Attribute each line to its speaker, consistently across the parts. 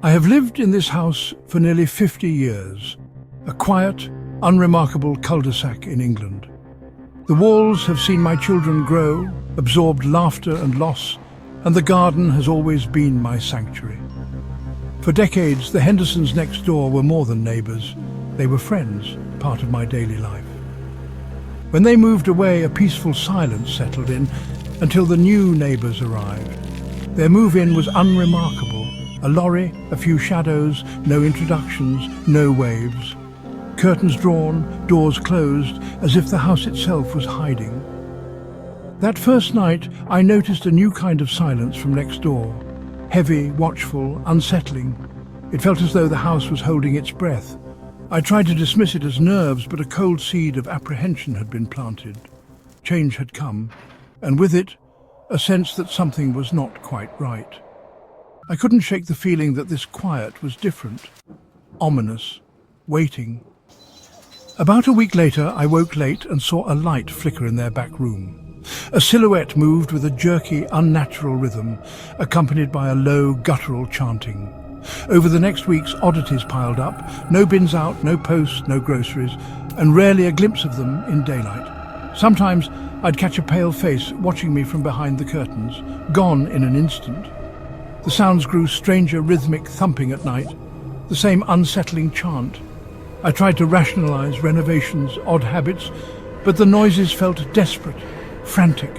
Speaker 1: I have lived in this house for nearly 50 years, a quiet, unremarkable cul-de-sac in England. The walls have seen my children grow, absorbed laughter and loss, and the garden has always been my sanctuary. For decades, the Hendersons next door were more than neighbours. They were friends, part of my daily life. When they moved away, a peaceful silence settled in until the new neighbours arrived. Their move-in was unremarkable. A lorry, a few shadows, no introductions, no waves. Curtains drawn, doors closed, as if the house itself was hiding. That first night, I noticed a new kind of silence from next door. Heavy, watchful, unsettling. It felt as though the house was holding its breath. I tried to dismiss it as nerves, but a cold seed of apprehension had been planted. Change had come, and with it, a sense that something was not quite right. I couldn't shake the feeling that this quiet was different, ominous, waiting. About a week later, I woke late and saw a light flicker in their back room. A silhouette moved with a jerky, unnatural rhythm, accompanied by a low, guttural chanting. Over the next weeks, oddities piled up, no bins out, no posts, no groceries, and rarely a glimpse of them in daylight. Sometimes I'd catch a pale face watching me from behind the curtains, gone in an instant. The sounds grew stranger, rhythmic thumping at night, the same unsettling chant. I tried to rationalize renovations, odd habits, but the noises felt desperate, frantic.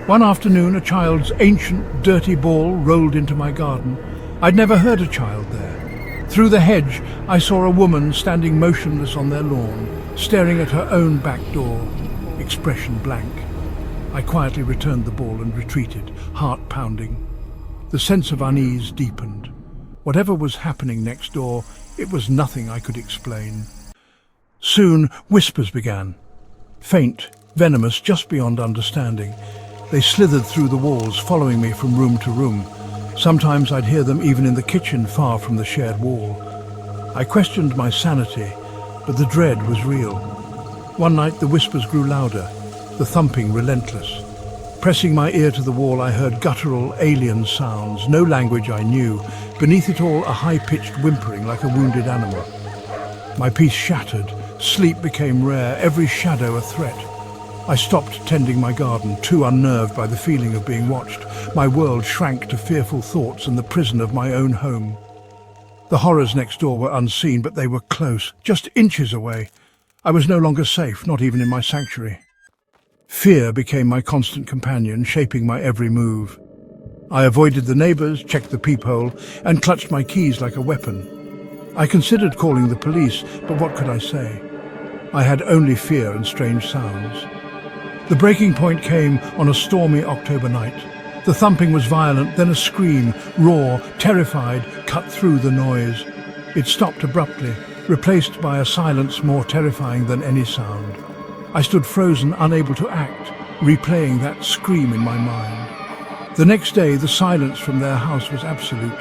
Speaker 1: One afternoon, a child's ancient, dirty ball rolled into my garden. I'd never heard a child there. Through the hedge, I saw a woman standing motionless on their lawn, staring at her own back door, expression blank. I quietly returned the ball and retreated, heart pounding. The sense of unease deepened. Whatever was happening next door, it was nothing I could explain. Soon, whispers began. Faint, venomous, just beyond understanding. They slithered through the walls, following me from room to room. Sometimes I'd hear them even in the kitchen, far from the shared wall. I questioned my sanity, but the dread was real. One night the whispers grew louder, the thumping relentless. Pressing my ear to the wall, I heard guttural, alien sounds, no language I knew. Beneath it all, a high-pitched whimpering like a wounded animal. My peace shattered, sleep became rare, every shadow a threat. I stopped tending my garden, too unnerved by the feeling of being watched. My world shrank to fearful thoughts and the prison of my own home. The horrors next door were unseen, but they were close, just inches away. I was no longer safe, not even in my sanctuary. Fear became my constant companion, shaping my every move. I avoided the neighbours, checked the peephole, and clutched my keys like a weapon. I considered calling the police, but what could I say? I had only fear and strange sounds. The breaking point came on a stormy October night. The thumping was violent, then a scream, raw, terrified, cut through the noise. It stopped abruptly, replaced by a silence more terrifying than any sound. I stood frozen, unable to act, replaying that scream in my mind. The next day, the silence from their house was absolute.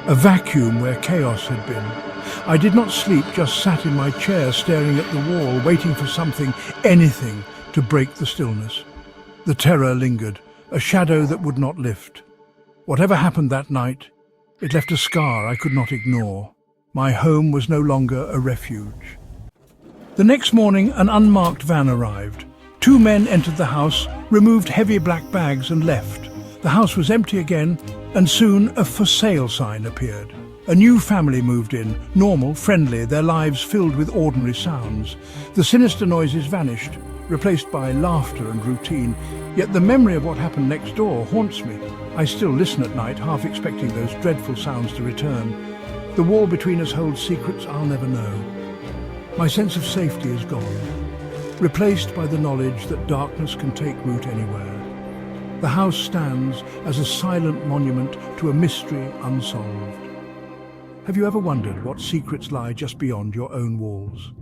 Speaker 1: A vacuum where chaos had been. I did not sleep, just sat in my chair staring at the wall, waiting for something, anything, to break the stillness. The terror lingered, a shadow that would not lift. Whatever happened that night, it left a scar I could not ignore. My home was no longer a refuge. The next morning, an unmarked van arrived. Two men entered the house, removed heavy black bags and left. The house was empty again, and soon a for sale sign appeared. A new family moved in, normal, friendly, their lives filled with ordinary sounds. The sinister noises vanished, replaced by laughter and routine. Yet the memory of what happened next door haunts me. I still listen at night, half expecting those dreadful sounds to return. The wall between us holds secrets I'll never know. My sense of safety is gone, replaced by the knowledge that darkness can take root anywhere. The house stands as a silent monument to a mystery unsolved. Have you ever wondered what secrets lie just beyond your own walls?